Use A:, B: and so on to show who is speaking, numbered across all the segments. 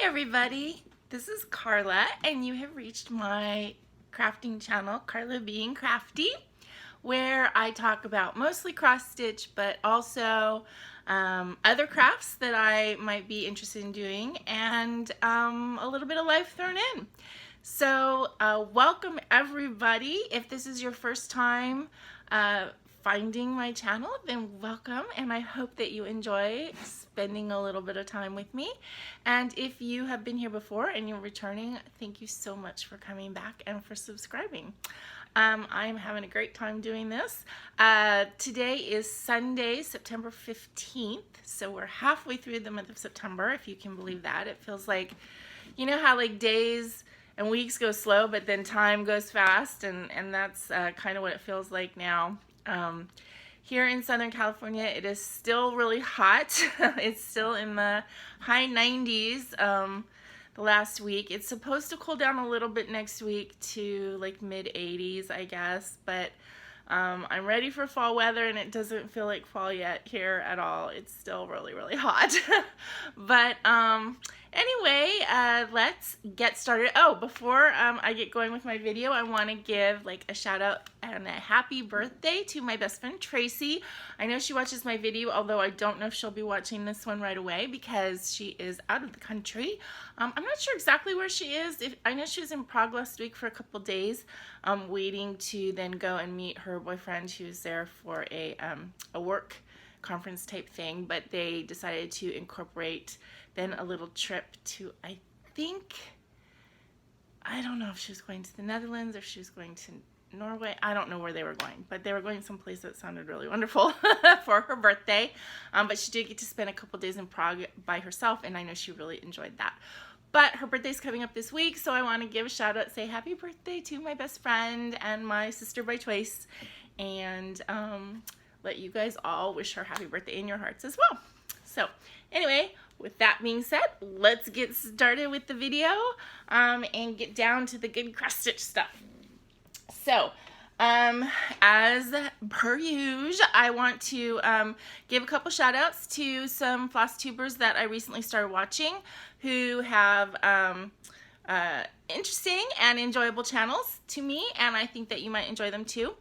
A: Hi everybody, this is Carla and you have reached my crafting channel, Carla Being Crafty, where I talk about mostly cross stitch but also other crafts that I might be interested in doing and a little bit of life thrown in. So welcome everybody. If this is your first time finding my channel, then welcome, and I hope that you enjoy spending a little bit of time with me. And if you have been here before and you're returning, thank you so much for coming back and for subscribing. I'm having a great time doing this. Today is Sunday, September 15th, so we're halfway through the month of September, if you can believe that. It feels like, you know how like days and weeks go slow, but then time goes fast, and that's kind of what it feels like now. Here in Southern California, it is still really hot. It's still in the high 90s the last week. It's supposed to cool down a little bit next week to like mid 80s, I guess, but I'm ready for fall weather, and it doesn't feel like fall yet here at all. It's still really, really hot. But anyway, let's get started. Oh, before I get going with my video, I want to give like a shout out and a happy birthday to my best friend Tracy. I know she watches my video, although I don't know if she'll be watching this one right away because she is out of the country. I'm not sure exactly where she is. I know she was in Prague last week for a couple days, waiting to then go and meet her boyfriend who's there for a work conference type thing, but they decided to incorporate then a little trip to, I don't know if she was going to the Netherlands or if she was going to Norway. I don't know where they were going, but they were going someplace that sounded really wonderful for her birthday. But she did get to spend a couple days in Prague by herself, and I know she really enjoyed that. But her birthday's coming up this week, so I want to give a shout out, say happy birthday to my best friend and my sister by choice, and let you guys all wish her happy birthday in your hearts as well. So anyway, with that being said, let's get started with the video and get down to the good cross stitch stuff. So as per usual, I want to give a couple shout outs to some floss tubers that I recently started watching who have interesting and enjoyable channels to me, and I think that you might enjoy them too.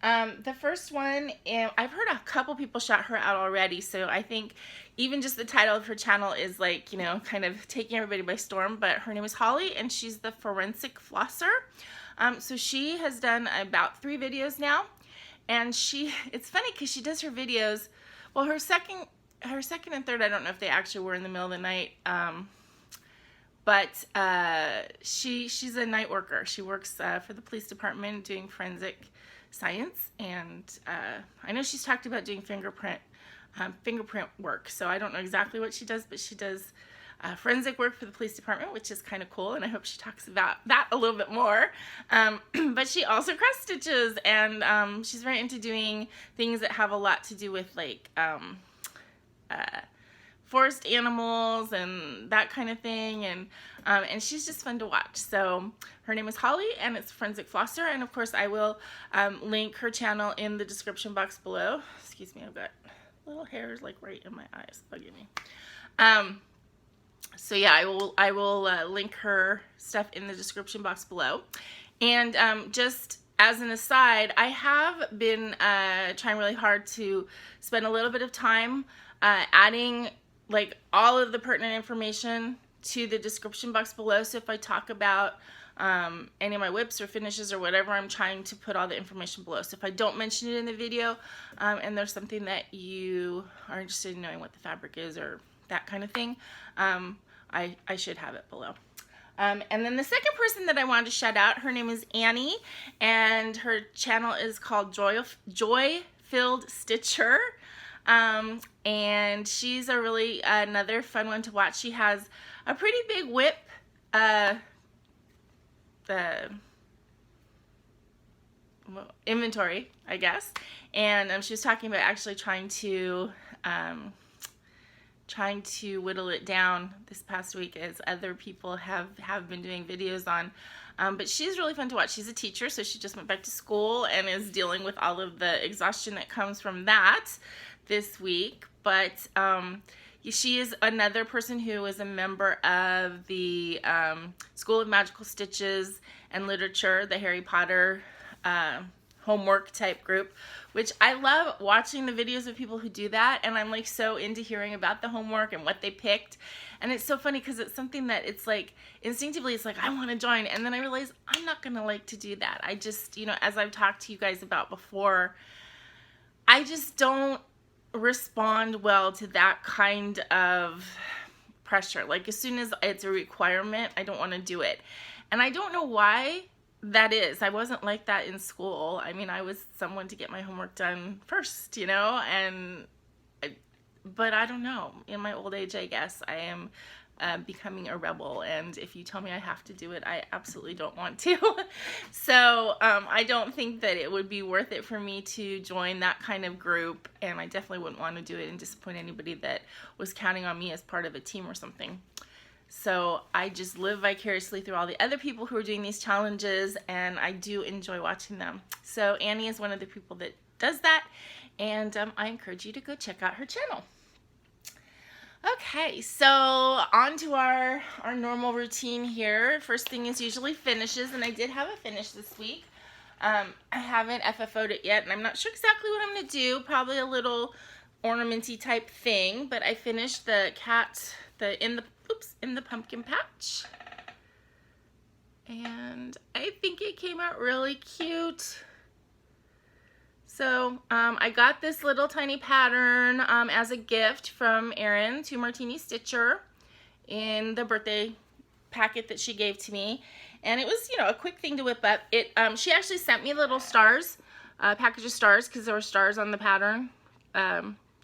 A: The first one, I've heard a couple people shout her out already, so I think even just the title of her channel is like, you know, kind of taking everybody by storm, but her name is Holly, and she's the Forensic Flosser. So she has done about 3 videos now, and it's funny because she does her videos, well, her second and third, I don't know if they actually were in the middle of the night, but she's a night worker. She works for the police department doing forensic science, and I know she's talked about doing fingerprint work, so I don't know exactly what she does, but she does forensic work for the police department, which is kind of cool, and I hope she talks about that a little bit more. But she also cross stitches, and she's very into doing things that have a lot to do with like forest animals and that kind of thing, and she's just fun to watch. So her name is Holly, and it's Forensic Flosser, and of course I will link her channel in the description box below. Excuse me, I've got little hairs like right in my eyes bugging me. So yeah, I will link her stuff in the description box below. And just as an aside, I have been trying really hard to spend a little bit of time adding like all of the pertinent information to the description box below. So if I talk about any of my whips or finishes or whatever, I'm trying to put all the information below. So if I don't mention it in the video and there's something that you are interested in knowing what the fabric is or that kind of thing, I should have it below. And then the second person that I wanted to shout out, her name is Annie, and her channel is called Joy-Filled Stitcher. And she's a really another fun one to watch. She has a pretty big whip inventory, I guess, and she was talking about actually trying to whittle it down this past week, as other people have been doing videos on. But she's really fun to watch. She's a teacher, so she just went back to school and is dealing with all of the exhaustion that comes from that this week. But she is another person who is a member of the School of Magical Stitches and Literature, the Harry Potter homework type group, which I love watching the videos of people who do that, and I'm like so into hearing about the homework and what they picked. And it's so funny because it's something that it's like instinctively it's like I want to join, and then I realize I'm not gonna like to do that. I just, you know, as I've talked to you guys about before, I just don't respond well to that kind of pressure. Like as soon as it's a requirement, I don't want to do it. And I don't know why that is. I wasn't like that in school. I mean, I was someone to get my homework done first, you know, but I don't know. In my old age, I guess I am becoming a rebel, and if you tell me I have to do it, I absolutely don't want to. So I don't think that it would be worth it for me to join that kind of group, and I definitely wouldn't want to do it and disappoint anybody that was counting on me as part of a team or something. So I just live vicariously through all the other people who are doing these challenges, and I do enjoy watching them. So Annie is one of the people that does that, and I encourage you to go check out her channel. Okay, so on to our normal routine here. First thing is usually finishes, and I did have a finish this week. I haven't FFO'd it yet, and I'm not sure exactly what I'm going to do. Probably a little ornamenty type thing, but I finished the cat in the pumpkin patch, and I think it came out really cute. So I got this little tiny pattern as a gift from Erin to Martini Stitcher in the birthday packet that she gave to me, and it was, you know, a quick thing to whip up. She actually sent me little stars, package of stars, because there were stars on the pattern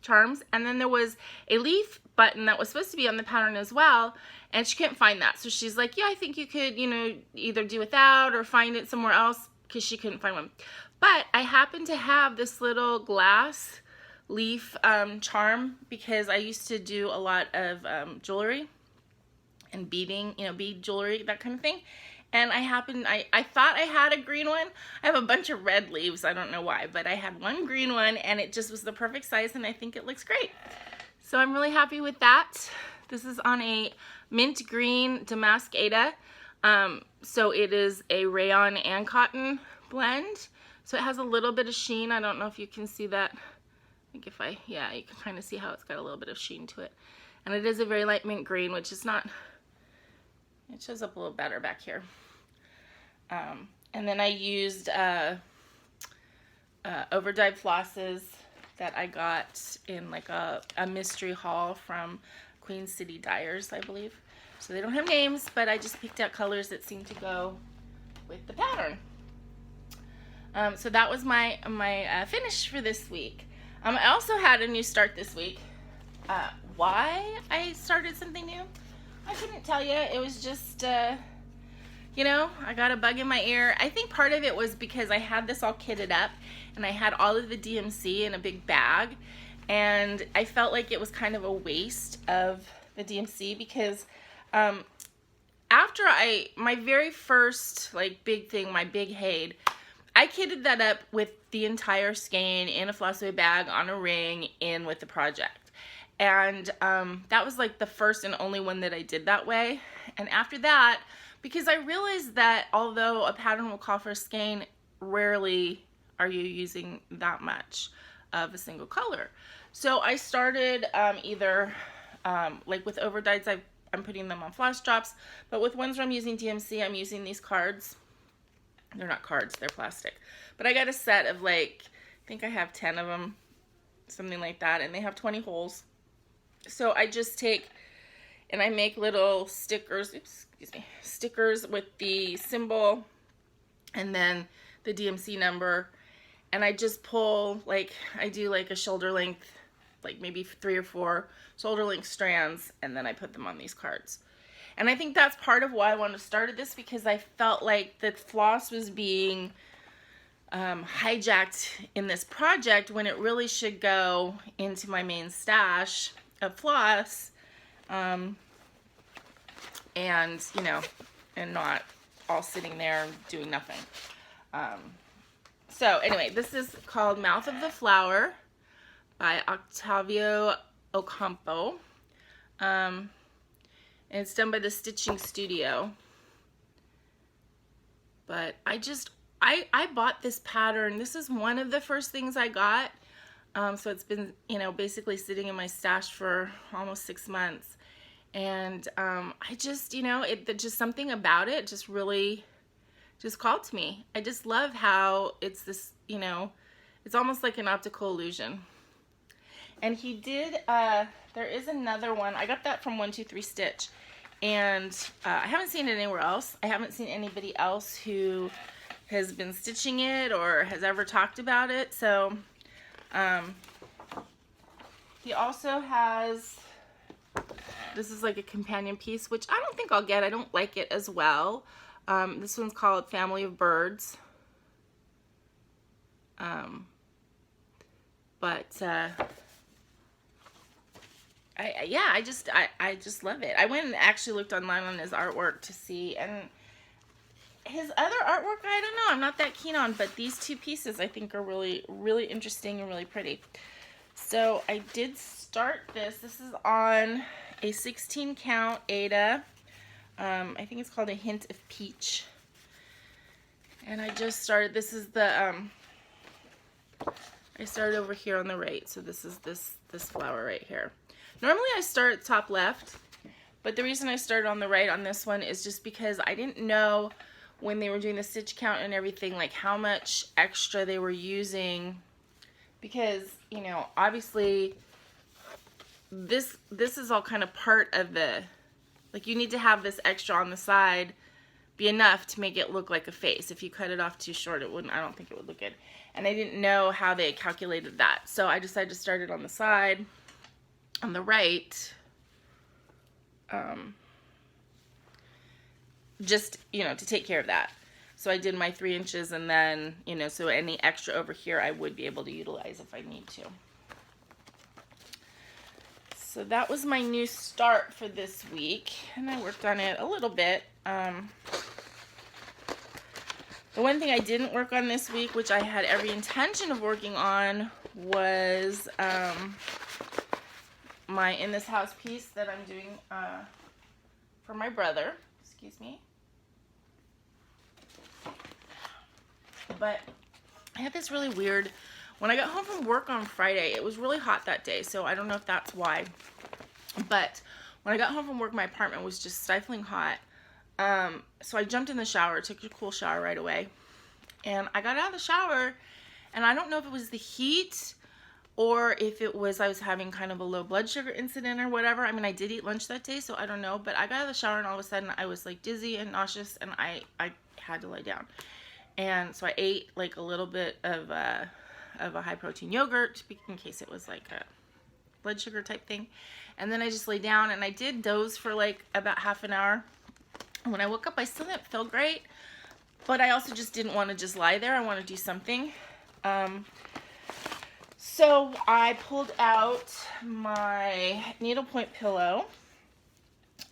A: charms, and then there was a leaf button that was supposed to be on the pattern as well, and she couldn't find that. So she's like, yeah, I think you could, you know, either do without or find it somewhere else, because she couldn't find one. But I happen to have this little glass leaf charm, because I used to do a lot of jewelry and beading, you know, bead jewelry, that kind of thing. And I thought I had a green one. I have a bunch of red leaves, I don't know why, but I had one green one, and it just was the perfect size, and I think it looks great. So I'm really happy with that. This is on a mint green Damask Aida. So it is a rayon and cotton blend. So it has a little bit of sheen. I don't know if you can see that. I think yeah, you can kind of see how it's got a little bit of sheen to it. And it is a very light mint green, which is not, it shows up a little better back here. And then I used overdyed flosses that I got in like a mystery haul from Queen City Dyers, I believe. So they don't have names, but I just picked out colors that seem to go with the pattern. So that was my finish for this week. I also had a new start this week. Why I started something new, I couldn't tell you. It was just, you know, I got a bug in my ear. I think part of it was because I had this all kitted up, and I had all of the DMC in a big bag, and I felt like it was kind of a waste of the DMC, because after my very first like big thing, my big Haid, I kitted that up with the entire skein in a flossaway bag on a ring in with the project. And that was like the first and only one that I did that way. And after that, because I realized that although a pattern will call for a skein, rarely are you using that much of a single color. So I started either like with overdyes, I'm putting them on floss drops, but with ones where I'm using DMC, I'm using these cards. They're not cards, they're plastic. But I got a set of like, I think I have 10 of them, something like that, and they have 20 holes. So I just take and I make little stickers, stickers with the symbol and then the DMC number, and I just pull, like, I do like a shoulder length, like maybe 3 or 4 shoulder length strands, and then I put them on these cards. And I think that's part of why I wanted to start this, because I felt like the floss was being hijacked in this project when it really should go into my main stash of floss, and, you know, and not all sitting there doing nothing. So anyway, this is called Mouth of the Flower by Octavio Ocampo. And it's done by the Stitching Studio. But I bought this pattern. This is one of the first things I got. So it's been, you know, basically sitting in my stash for almost 6 months. And I just, you know, just something about it just really just called to me. I just love how it's this, you know, it's almost like an optical illusion. And he did, there is another one. I got that from 123 Stitch. And I haven't seen it anywhere else. I haven't seen anybody else who has been stitching it or has ever talked about it. So he also has, this is like a companion piece, which I don't think I'll get. I don't like it as well. This one's called Family of Birds. I just love it. I went and actually looked online on his artwork to see, and his other artwork, I don't know, I'm not that keen on, but these two pieces I think are really, really interesting and really pretty. So I did start this. This is on a 16 count Aida. I think it's called a Hint of Peach. And I just started, this is the, I started over here on the right. So this is this flower right here. Normally I start at top left, but the reason I started on the right on this one is just because I didn't know when they were doing the stitch count and everything, like how much extra they were using, because, you know, obviously this is all kind of part of the, like, you need to have this extra on the side be enough to make it look like a face. If you cut it off too short, it wouldn't, I don't think it would look good. And I didn't know how they calculated that. So I decided to start it on the side, on the right, just, you know, to take care of that. So I did my 3 inches, and then, you know, so any extra over here I would be able to utilize if I need to. So that was my new start for this week, and I worked on it a little bit. The one thing I didn't work on this week, which I had every intention of working on, was my In This House piece that I'm doing for my brother. Excuse me. But I had this really weird, when I got home from work on Friday, it was really hot that day, so I don't know if that's why. But when I got home from work, my apartment was just stifling hot. So I jumped in the shower, took a cool shower right away. And I got out of the shower, and I don't know if it was the heat or if it was I was having kind of a low blood sugar incident or whatever. I mean, I did eat lunch that day, so I don't know. But I got out of the shower, and all of a sudden I was like dizzy and nauseous, and I had to lie down. And so I ate like a little bit of a high protein yogurt in case it was like a blood sugar type thing. And then I just lay down, and I did doze for like about half an hour. And when I woke up, I still didn't feel great, but I also just didn't want to just lie there. I want to do something. So I pulled out my needlepoint pillow.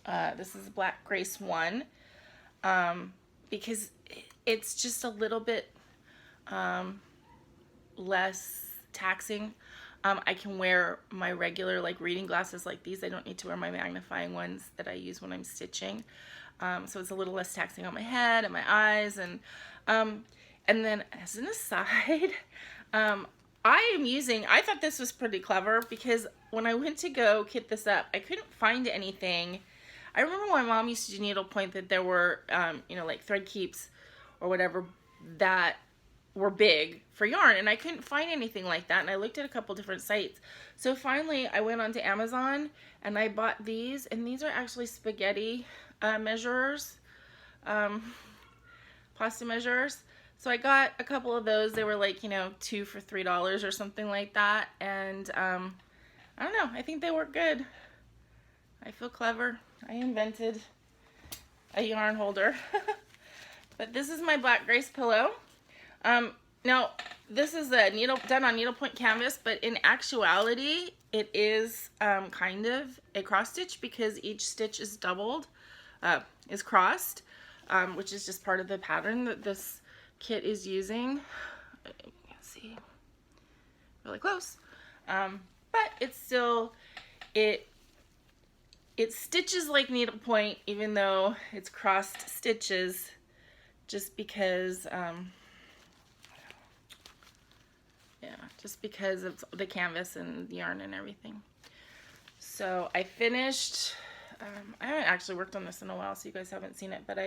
A: This is a Black Grace 1, because it's just a little bit less taxing. I can wear my regular like reading glasses like these. I don't need to wear my magnifying ones that I use when I'm stitching. So it's a little less taxing on my head and my eyes. And then as an aside, I thought this was pretty clever, because when I went to go kit this up, I couldn't find anything. I remember my mom used to do needlepoint that there were, you know, like thread keeps or whatever that were big for yarn, and I couldn't find anything like that, and I looked at a couple different sites. So finally I went onto Amazon and I bought these, and these are actually spaghetti measurers, pasta measurers. So I got a couple of those. They were like, you know, 2 for $3 or something like that, and I don't know, I think they work good. I feel clever. I invented a yarn holder. But this is my Black Grace pillow. Now this is done on needlepoint canvas, but in actuality it is kind of a cross stitch, because each stitch is doubled, is crossed, which is just part of the pattern that this kit is using. You can see really close, but it's still, it stitches like needlepoint, even though it's crossed stitches, just because, yeah, just because of the canvas and the yarn and everything. So I finished, I haven't actually worked on this in a while, so you guys haven't seen it, but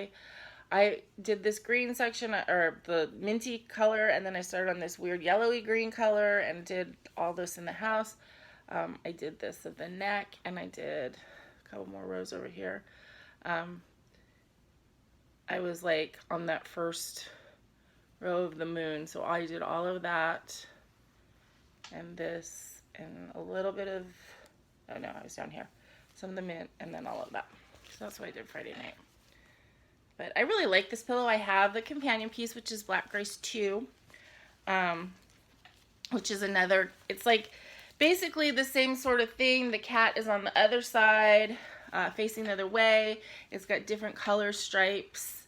A: I did this green section, or the minty color, and then I started on this weird yellowy green color and did all this in the house. I did this of the neck, and I did a couple more rows over here. I was like on that first row of the moon, so I did all of that and this and a little bit of, oh no, I was down here, some of the mint, and then all of that. So that's what I did Friday night. But I really like this pillow. I have the companion piece, which is Black Grace 2, which is another, it's like basically the same sort of thing. The cat is on the other side, facing the other way. It's got different color stripes.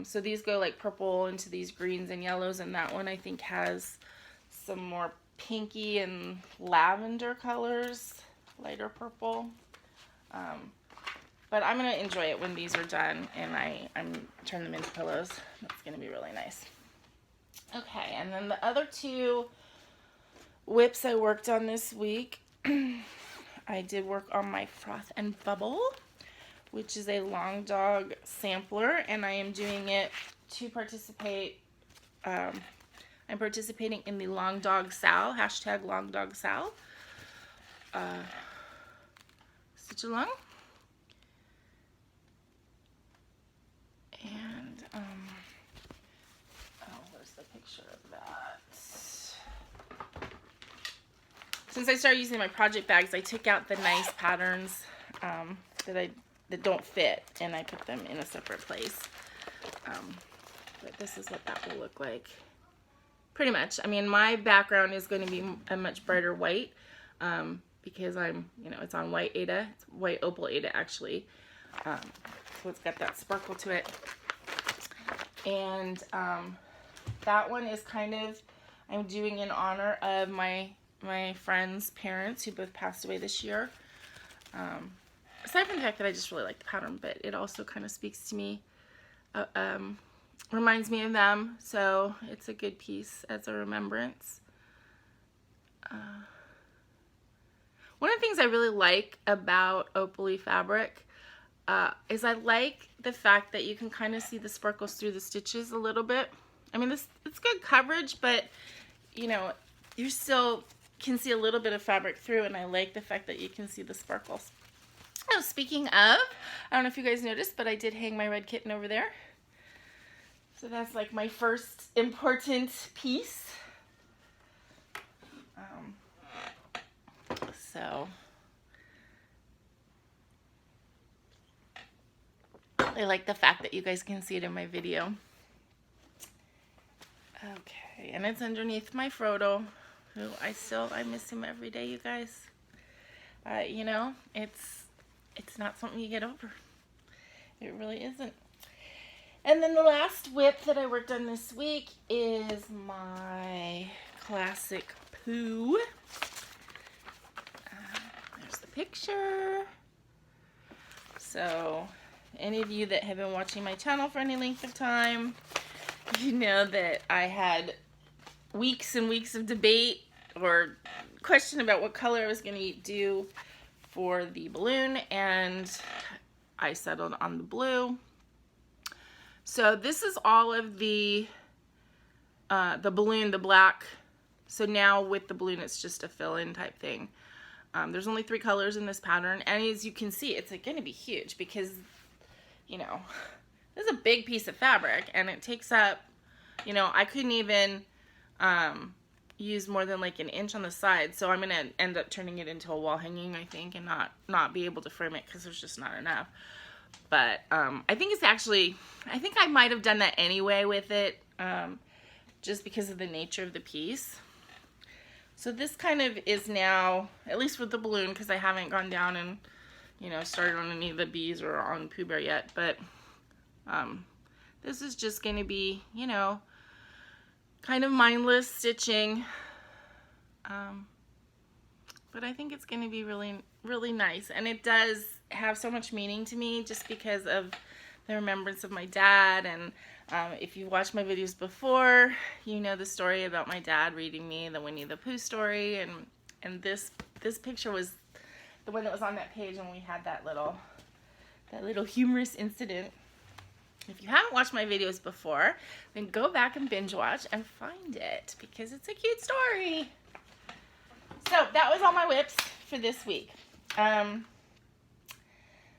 A: So these go like purple into these greens and yellows, and that one I think has some more pinky and lavender colors, lighter purple. But I'm going to enjoy it when these are done and I'm turn them into pillows. That's going to be really nice. Okay, and then the other two whips I worked on this week, I did work on my Froth and Bubble, which is a long dog sampler, and I am doing it to participate. I'm participating in the Long Dog Sal, hashtag Long Dog Sal. Stitch along. And, oh, where's the picture of that? Since I started using my project bags, I took out the nice patterns that don't fit, and I put them in a separate place. But this is what that will look like. Pretty much. I mean, my background is going to be a much brighter white, because I'm, you know, it's on White Aida. It's white Opal Aida, actually. So it's got that sparkle to it. And that one is kind of, I'm doing in honor of my friend's parents who both passed away this year. Aside from the fact that I just really like the pattern, but it also kind of speaks to me, reminds me of them, so it's a good piece as a remembrance. One of the things I really like about Opal fabric is I like the fact that you can kind of see the sparkles through the stitches a little bit. I mean, it's good coverage, but you know, you still can see a little bit of fabric through, and I like the fact that you can see the sparkles. Oh, speaking of, I don't know if you guys noticed, but I did hang my red kitten over there. So that's like my first important piece. So I like the fact that you guys can see it in my video. Okay, and it's underneath my Frodo, who I miss him every day, you guys. You know, it's not something you get over. It really isn't. And then the last whip that I worked on this week is my classic Pooh. There's the picture. So any of you that have been watching my channel for any length of time, you know that I had weeks and weeks of debate or question about what color I was going to do for the balloon, and I settled on the blue. So this is all of the balloon, the black. So now with the balloon, it's just a fill-in type thing. There's only 3 colors in this pattern, and as you can see, it's going to be huge because, you know, this is a big piece of fabric, and it takes up, you know, I couldn't even use more than like an inch on the side, so I'm going to end up turning it into a wall hanging, I think, and not be able to frame it because there's just not enough. But I think it's actually, I think I might have done that anyway with it, just because of the nature of the piece. So this kind of is now, at least with the balloon, because I haven't gone down and, you know, started on any of the bees or on Pooh Bear yet, but this is just going to be, you know, kind of mindless stitching. But I think it's going to be really, really nice. And it does have so much meaning to me just because of the remembrance of my dad. And if you've watched my videos before, you know the story about my dad reading me the Winnie the Pooh story, and this picture was the one that was on that page when we had that little humorous incident. If you haven't watched my videos before, then go back and binge watch and find it because it's a cute story. So that was all my whips for this week.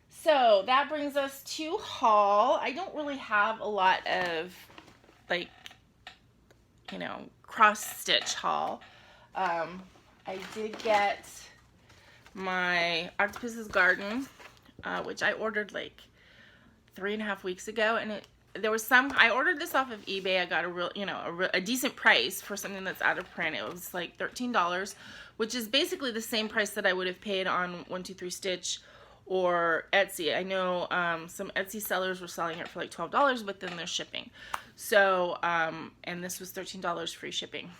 A: So that brings us to haul. I don't really have a lot of, like, you know, cross-stitch haul. I did get my Octopus's Garden, which I ordered like 3.5 weeks ago, and I ordered this off of eBay. I got a decent price for something that's out of print. It was like $13, which is basically the same price that I would have paid on 1-2-3 Stitch or Etsy. I know some Etsy sellers were selling it for like $12, but then they're shipping. So, and this was $13 free shipping.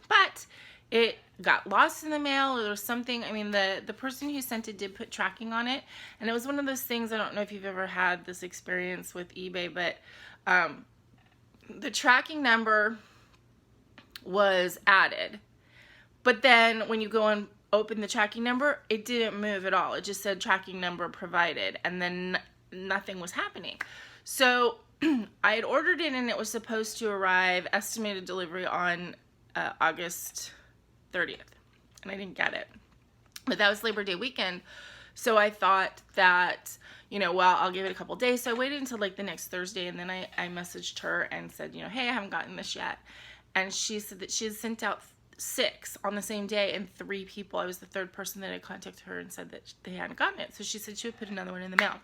A: But it got lost in the mail, or there was something. I mean, the person who sent it did put tracking on it, and it was one of those things. I don't know if you've ever had this experience with eBay, but the tracking number was added, but then when you go and open the tracking number, it didn't move at all. It just said tracking number provided, and then nothing was happening. So I had ordered it, and it was supposed to arrive, estimated delivery on August 30th, and I didn't get it. But that was Labor Day weekend, so I thought that, you know, well, I'll give it a couple days. So I waited until like the next Thursday, and then I messaged her and said, you know, hey, I haven't gotten this yet. And she said that she had sent out 6 on the same day, and 3 people. I was the 3rd person that had contacted her and said that they hadn't gotten it. So she said she would put another one in the mail.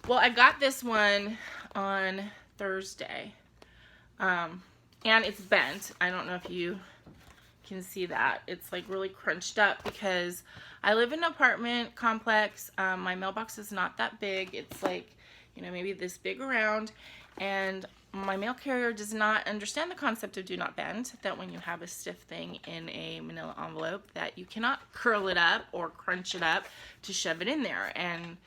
A: Well, I got this one on Thursday, and it's bent. I don't know if you can see that. It's like really crunched up because I live in an apartment complex. My mailbox is not that big. It's like, you know, maybe this big around, and my mail carrier does not understand the concept of do not bend, that when you have a stiff thing in a manila envelope that you cannot curl it up or crunch it up to shove it in there. And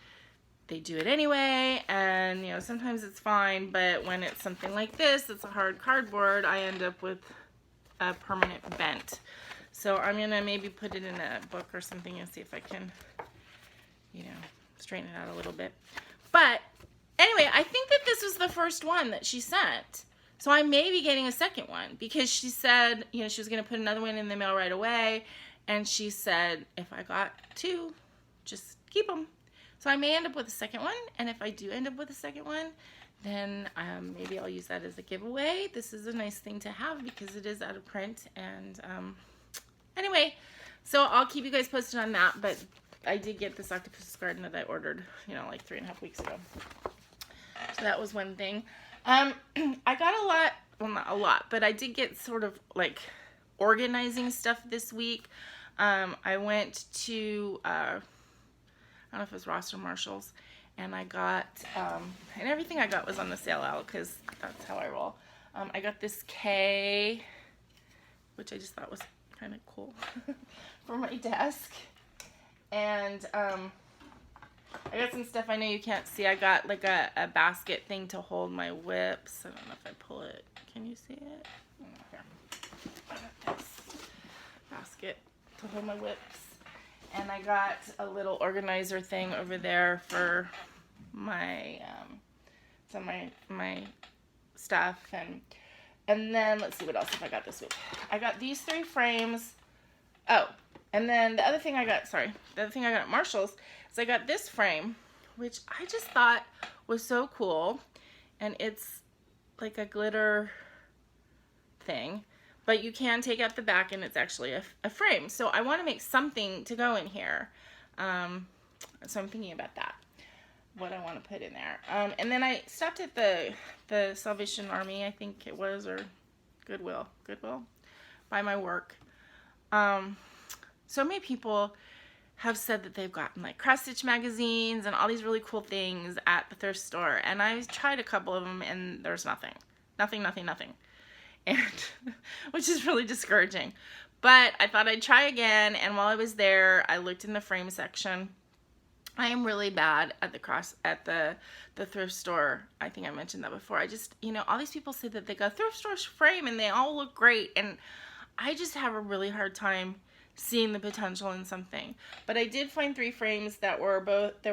A: they do it anyway, and you know, sometimes it's fine, but when it's something like this, it's a hard cardboard, I end up with a permanent bent. So I'm gonna maybe put it in a book or something and see if I can, you know, straighten it out a little bit. But anyway, I think that this was the first one that she sent. So I may be getting a second one, because she said, you know, she was gonna put another one in the mail right away, and she said if I got 2, just keep them. So I may end up with a second one, and if I do end up with a second one, then maybe I'll use that as a giveaway. This is a nice thing to have because it is out of print. And anyway, so I'll keep you guys posted on that. But I did get this Octopus's Garden that I ordered, you know, like 3.5 weeks ago. So that was one thing. I got a lot, well, not a lot, but I did get sort of like organizing stuff this week. I went to, I don't know if it was Ross or Marshall's, and I got, and everything I got was on the sale out because that's how I roll. I got this K, which I just thought was kind of cool for my desk. And I got some stuff I know you can't see. I got like a basket thing to hold my whips. I don't know if I pull it. Can you see it? Here. I got this basket to hold my whips. And I got a little organizer thing over there for my some of my stuff, and then let's see what else if I got this week. I got these 3 frames. Oh, and then the other thing I got, the other thing I got at Marshall's is I got this frame, which I just thought was so cool, and it's like a glitter thing. But you can take out the back, and it's actually a frame. So I want to make something to go in here. So I'm thinking about that, what I want to put in there. And then I stopped at the Salvation Army, I think it was, or Goodwill, by my work. So many people have said that they've gotten like cross stitch magazines and all these really cool things at the thrift store. And I tried a couple of them, and there's nothing. And which is really discouraging, but I thought I'd try again. And while I was there, I looked in the frame section, I am really bad at the thrift store. I think I mentioned that before. I just, you know, all these people say that they got a thrift store frame and they all look great, and I just have a really hard time seeing the potential in something. But I did find 3 frames that were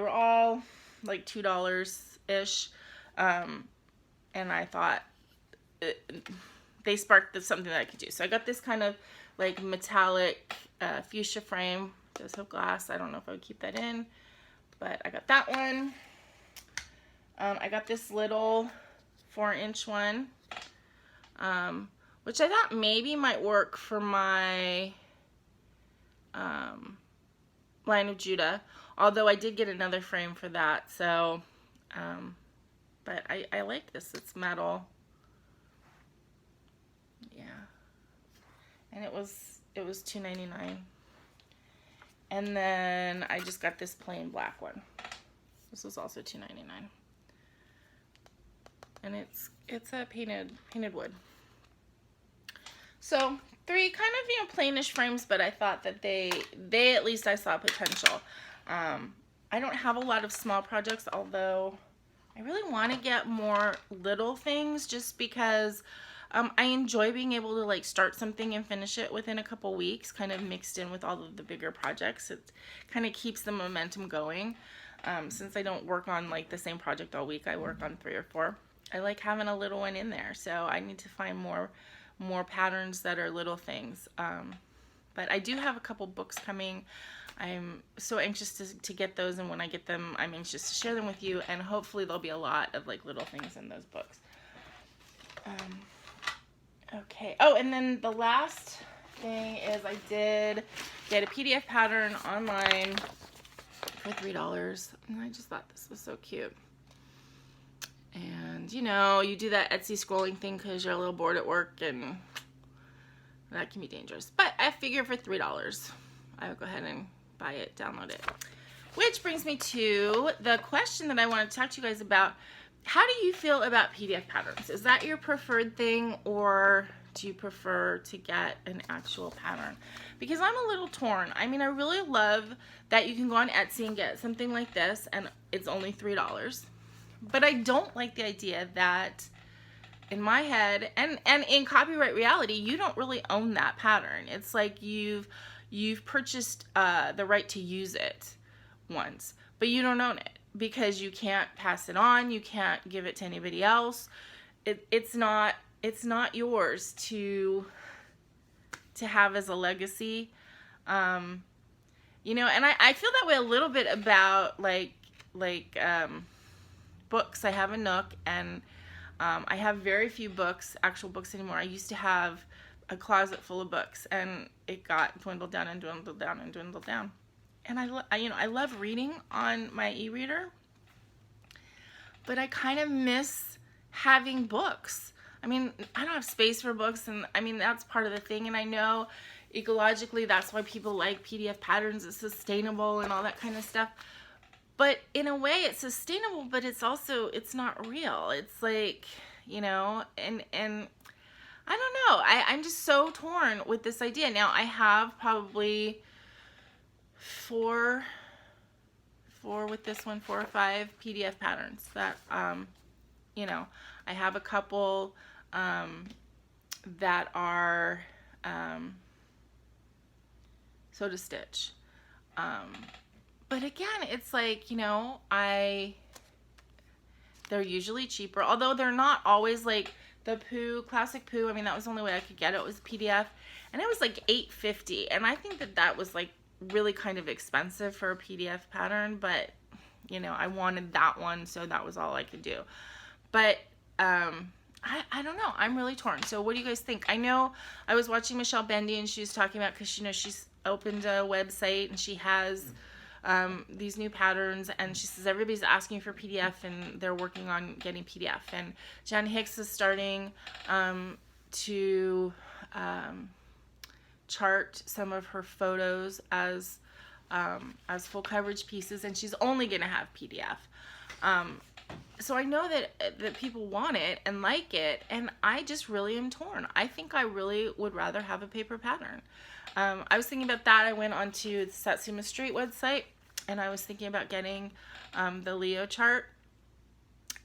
A: all like $2-ish, and I thought they sparked something that I could do. So I got this kind of like metallic fuchsia frame. It does have glass. I don't know if I would keep that in, but I got that one. I got this little 4-inch one, which I thought maybe might work for my line of Judah, although I did get another frame for that. So, but I like this. It's metal. Yeah, and it was $2.99. And then I just got this plain black one. This was also $2.99. And it's a painted wood. So 3 kind of, you know, plainish frames, but I thought that they at least I saw potential. I don't have a lot of small projects, although I really want to get more little things, just because I enjoy being able to like start something and finish it within a couple weeks, kind of mixed in with all of the bigger projects. It kind of keeps the momentum going. Since I don't work on like the same project all week, I work on 3 or 4. I like having a little one in there, so I need to find more patterns that are little things. But I do have a couple books coming. I'm so anxious to get those, and when I get them, I'm anxious to share them with you, and hopefully there'll be a lot of like little things in those books. Okay. Oh, and then the last thing is I did get a PDF pattern online for $3, and I just thought this was so cute. And, you know, you do that Etsy scrolling thing because you're a little bored at work, and that can be dangerous. But I figure for $3, I would go ahead and buy it, download it. Which brings me to the question that I want to talk to you guys about. How do you feel about PDF patterns? Is that your preferred thing, or do you prefer to get an actual pattern? Because I'm a little torn. I mean, I really love that you can go on Etsy and get something like this, and it's only $3. But I don't like the idea that in my head, and in copyright reality, you don't really own that pattern. It's like you've purchased the right to use it once, but you don't own it because you can't pass it on. You can't give it to anybody else. It's not yours to have as a legacy. You know, and I feel that way a little bit about like books. I have a Nook, and I have very few actual books anymore. I used to have a closet full of books, and it got dwindled down and dwindled down and dwindled down. And I love reading on my e-reader, but I kind of miss having books. I mean, I don't have space for books, and I mean, that's part of the thing. And I know ecologically that's why people like PDF patterns. It's sustainable and all that kind of stuff. But in a way, it's sustainable, but it's not real. It's like, you know, and I don't know. I'm just so torn with this idea. Now, I have probably 4 with this one, 4 or 5 PDF patterns that, you know, I have a couple that are sew to stitch. But again, it's like, you know, they're usually cheaper, although they're not always like the Pooh, classic Pooh. I mean, that was the only way I could get it, was PDF, and it was like $8.50, and I think that was like really kind of expensive for a PDF pattern, but you know, I wanted that one, so that was all I could do. But I don't know. I'm really torn. So what do you guys think? I know I was watching Michelle Bendy, and she was talking about, because you know, she's opened a website and she has these new patterns, and she says everybody's asking for PDF and they're working on getting PDF. And Jen Hicks is starting to chart some of her photos as full coverage pieces, and she's only going to have PDF. So I know that people want it and like it, and I just really am torn. I think I really would rather have a paper pattern. I was thinking about that. I went onto the Satsuma Street website, and I was thinking about getting the Leo chart,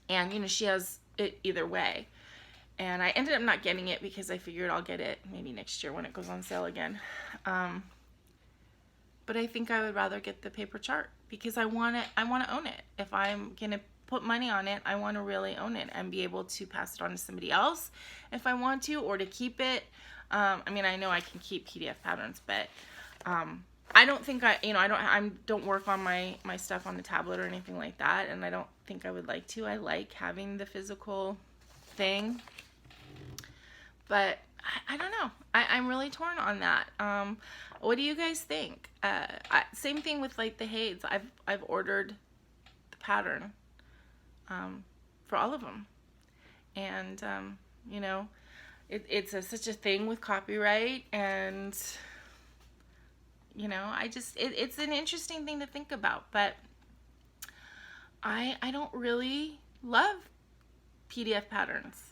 A: and you know, she has it either way, and I ended up not getting it because I figured I'll get it maybe next year when it goes on sale again. But I think I would rather get the paper chart because I want to own it. If I'm gonna put money on it, I want to really own it and be able to pass it on to somebody else if I want to, or to keep it. I mean, I know I can keep PDF patterns, but I don't think I don't work on my stuff on the tablet or anything like that, and I don't think I would like to. I like having the physical thing, but I don't know. I'm really torn on that. What do you guys think? Same thing with like the Hades. I've ordered the pattern for all of them, and you know, it's such a thing with copyright, and you know, it's an interesting thing to think about, but I don't really love PDF patterns.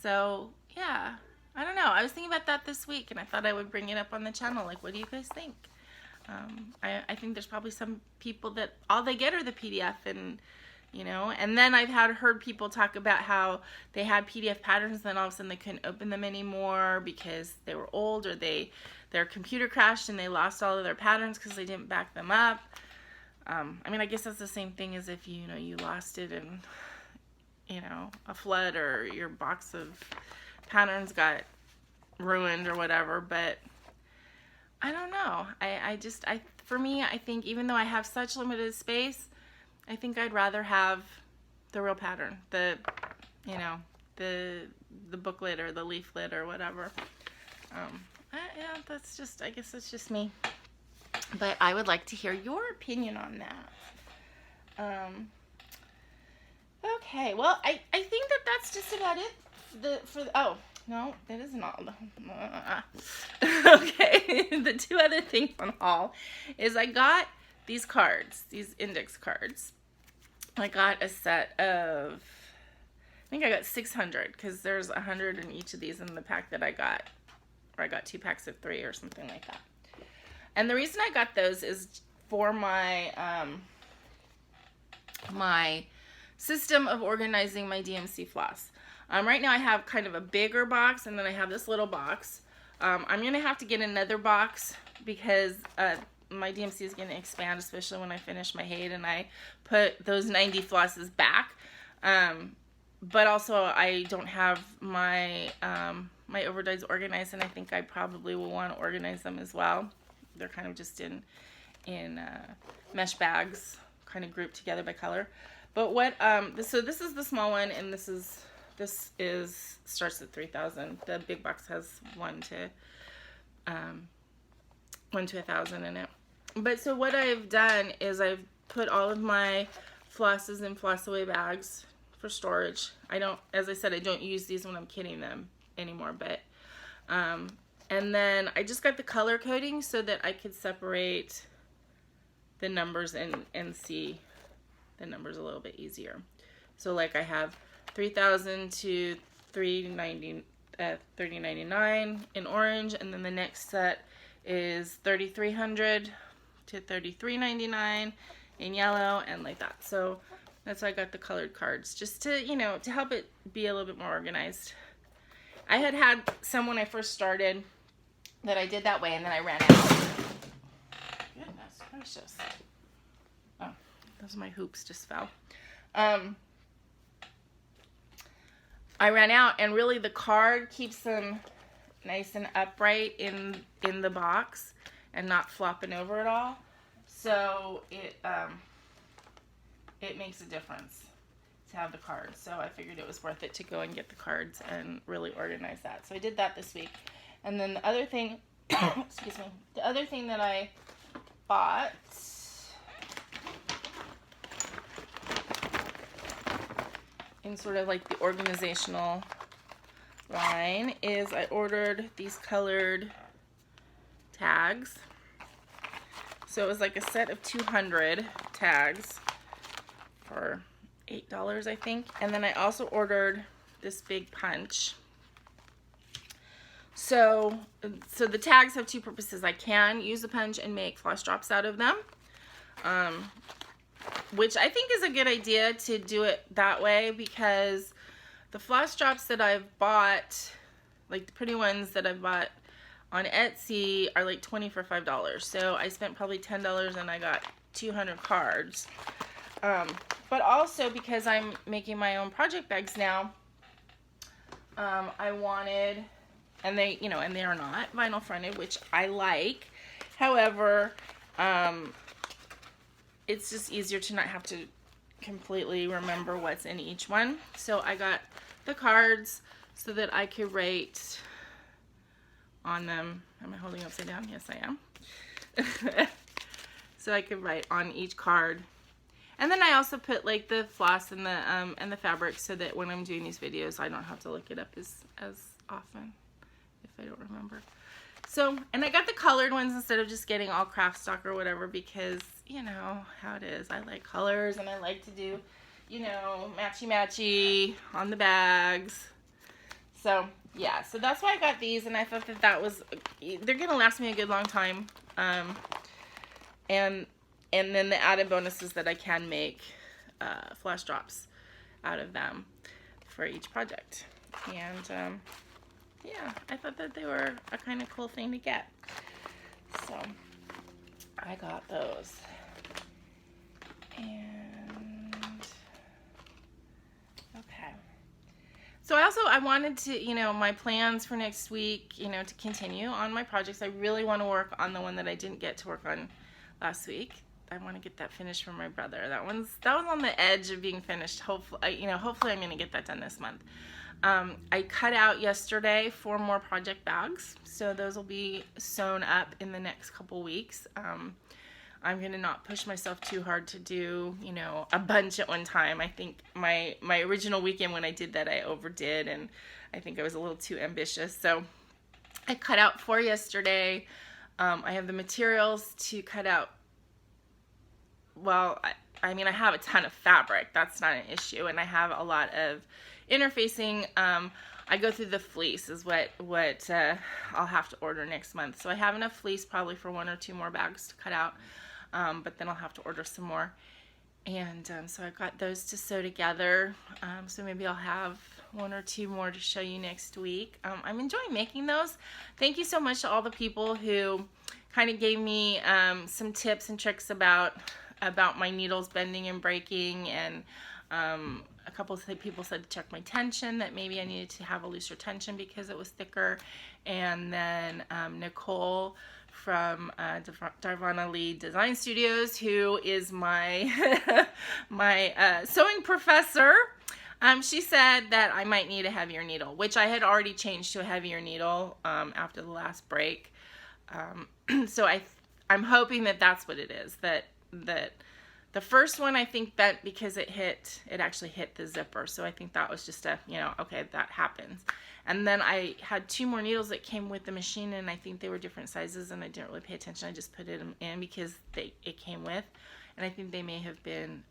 A: So yeah, I don't know. I was thinking about that this week, and I thought I would bring it up on the channel. Like, what do you guys think? I think there's probably some people that all they get are the PDF, and you know, and then I've heard people talk about how they had PDF patterns, then all of a sudden they couldn't open them anymore because they were old, or their computer crashed and they lost all of their patterns because they didn't back them up. I mean, I guess that's the same thing as if you lost it in, you know, a flood, or your box of patterns got ruined or whatever. But I don't know. For me, I think even though I have such limited space, I think I'd rather have the real pattern, the booklet or the leaflet or whatever. Yeah, I guess that's just me. But I would like to hear your opinion on that. Okay, well, I think that's just about it. Oh, no, that isn't all. Okay, the two other things on haul is I got these cards, these index cards. I got a set of, I think I got 600, because there's 100 in each of these in the pack that I got, or I got 2 packs of 3 or something like that. And the reason I got those is for my my system of organizing my DMC floss. Right now I have kind of a bigger box, and then I have this little box. I'm going to have to get another box because my DMC is going to expand, especially when I finish my Hade and I put those 90 flosses back. But also I don't have my my overdyes organized, and I think I probably will want to organize them as well. They're kind of just in mesh bags, kind of grouped together by color. But what so this is the small one, and this is starts at 3,000. The big box has 1 to 1,000 in it. But so what I've done is I've put all of my flosses in floss away bags for storage. As I said, I don't use these when I'm kitting them anymore, but and then I just got the color coding so that I could separate the numbers and see the numbers a little bit easier. So like I have 3,000 to 3099 in orange, and then the next set is 3,300 to 3,399 in yellow, and like that. So that's why I got the colored cards, just to, you know, to help it be a little bit more organized. I had some when I first started that I did that way, and then I ran out. Goodness gracious. Oh, those are my hoops just fell. I ran out, and really the card keeps them nice and upright in the box and not flopping over at all. So it makes a difference to have the cards. So I figured it was worth it to go and get the cards and really organize that. So I did that this week. And then the other thing, excuse me, the other thing that I bought in sort of like the organizational line is I ordered these colored tags. So it was like a set of 200 tags for $8, I think. And then I also ordered this big punch. So the tags have two purposes. I can use the punch and make floss drops out of them, which I think is a good idea to do it that way, because the floss drops that I've bought, like the pretty ones that I've bought on Etsy, are like 20 for $5. So I spent probably $10 and I got 200 cards. But also because I'm making my own project bags now, I wanted, and they, you know, and they are not vinyl fronted, which I like. However, it's just easier to not have to completely remember what's in each one. So I got the cards so that I could write on them. Am I holding upside down? Yes, I am. So I could write on each card. And then I also put like the floss and the fabric, so that when I'm doing these videos, I don't have to look it up as often if I don't remember. So, and I got the colored ones instead of just getting all craft stock or whatever, because you know how it is. I like colors and I like to do, you know, matchy on the bags. So yeah, so that's why I got these, and I thought that was, they're gonna last me a good long time. And then the added bonus is that I can make floss drops out of them for each project. And yeah, I thought that they were a kind of cool thing to get. So I got those. And okay. So I wanted to, you know, my plans for next week, you know, to continue on my projects. I really want to work on the one that I didn't get to work on last week. I want to get that finished for my brother. That was on the edge of being finished. Hopefully, you know, hopefully I'm going to get that done this month. I cut out yesterday 4 more project bags, so those will be sewn up in the next couple weeks. I'm going to not push myself too hard to do, you know, a bunch at one time. I think my original weekend when I did that, I overdid, and I think I was a little too ambitious. So I cut out 4 yesterday. I have the materials to cut out. Well, I mean, I have a ton of fabric. That's not an issue, and I have a lot of interfacing. I go through the fleece is what I'll have to order next month. So I have enough fleece probably for 1 or 2 more bags to cut out, but then I'll have to order some more. And so I've got those to sew together. So maybe I'll have 1 or 2 more to show you next week. I'm enjoying making those. Thank you so much to all the people who kind of gave me some tips and tricks about my needles bending and breaking, and a couple of people said to check my tension, that maybe I needed to have a looser tension because it was thicker. And then Nicole from Darvana Lee Design Studios, who is my my sewing professor, she said that I might need a heavier needle, which I had already changed to a heavier needle after the last break. So I'm hoping that that's what it is, that the first one I think bent because it actually hit the zipper. So I think that was just okay, that happens. And then I had 2 more needles that came with the machine, and I think they were different sizes, and I didn't really pay attention. I just put it in because it came with, and I think they may have been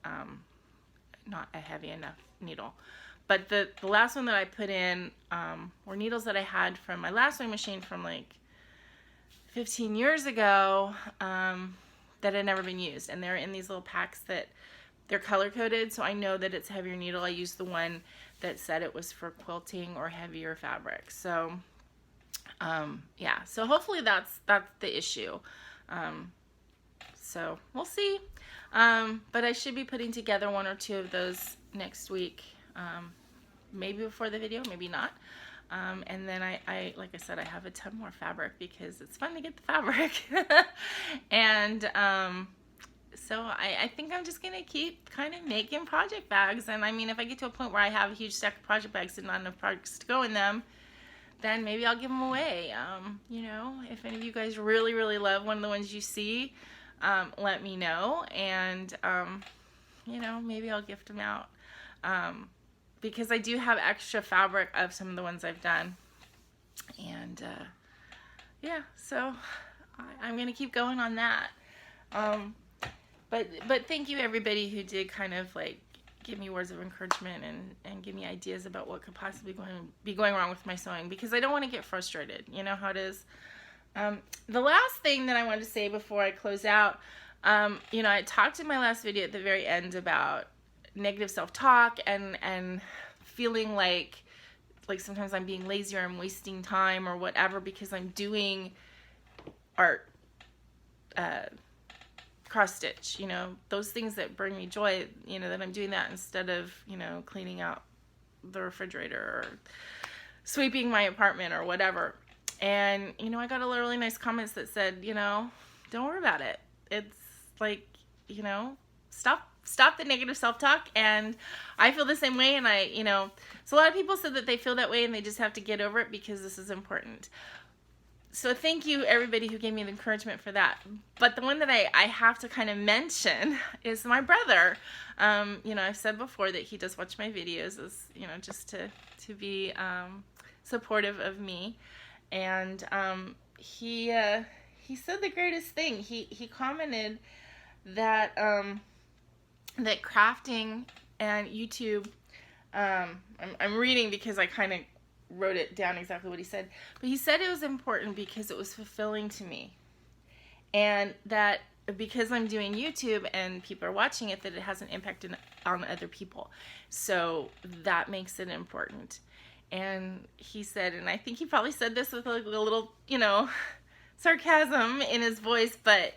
A: not a heavy enough needle. But the last one that I put in were needles that I had from my last sewing machine from like 15 years ago, that had never been used, and they're in these little packs that they're color coded, so I know that it's a heavier needle. I used the one that said it was for quilting or heavier fabric. So yeah, so hopefully that's the issue. So we'll see, but I should be putting together 1 or 2 of those next week, maybe before the video, maybe not. And then I like I said, I have a ton more fabric because it's fun to get the fabric. And so I think I'm just going to keep kind of making project bags. And I mean, if I get to a point where I have a huge stack of project bags and not enough projects to go in them, then maybe I'll give them away. You know, if any of you guys really, really love one of the ones you see, let me know. And, you know, maybe I'll gift them out. Because I do have extra fabric of some of the ones I've done. And yeah, so I'm going to keep going on that. But thank you everybody who did kind of like give me words of encouragement and give me ideas about what could possibly be going wrong with my sewing, because I don't want to get frustrated. You know how it is. The last thing that I wanted to say before I close out, you know, I talked in my last video at the very end about negative self-talk and feeling like sometimes I'm being lazy or I'm wasting time or whatever because I'm doing art, cross stitch, you know, those things that bring me joy, you know, that I'm doing that instead of, you know, cleaning out the refrigerator or sweeping my apartment or whatever. And, you know, I got a really nice comments that said, you know, don't worry about it. It's like, you know, stop the negative self-talk. And I feel the same way. And I, you know, so a lot of people said that they feel that way and they just have to get over it because this is important. So thank you everybody who gave me the encouragement for that. But the one that I have to kind of mention is my brother. You know, I've said before that he does watch my videos, as, you know, just to be supportive of me. And he said the greatest thing. He commented that that crafting and YouTube, I'm reading because I kind of wrote it down exactly what he said, but he said it was important because it was fulfilling to me, and that because I'm doing YouTube and people are watching it, that it has an impact on other people, so that makes it important. And he said, and I think he probably said this with like a little, you know, sarcasm in his voice, but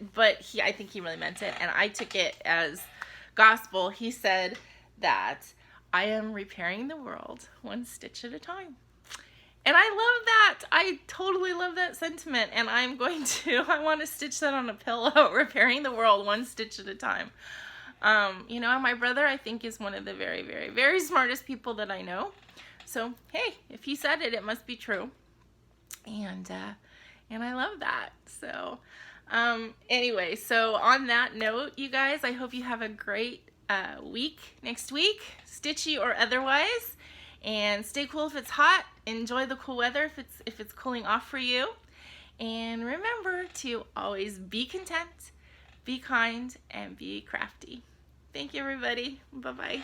A: I think he really meant it, and I took it as gospel. He said that I am repairing the world one stitch at a time. And I love that. I totally love that sentiment. And I'm going to, I want to stitch that on a pillow, repairing the world one stitch at a time. You know, my brother, I think, is one of the very, very, very smartest people that I know. So, hey, if he said it, it must be true. And I love that. So, anyway, so on that note, you guys, I hope you have a great week next week, stitchy or otherwise. And stay cool if it's hot. Enjoy the cool weather if it's cooling off for you. And remember to always be content, be kind, and be crafty. Thank you, everybody. Bye-bye.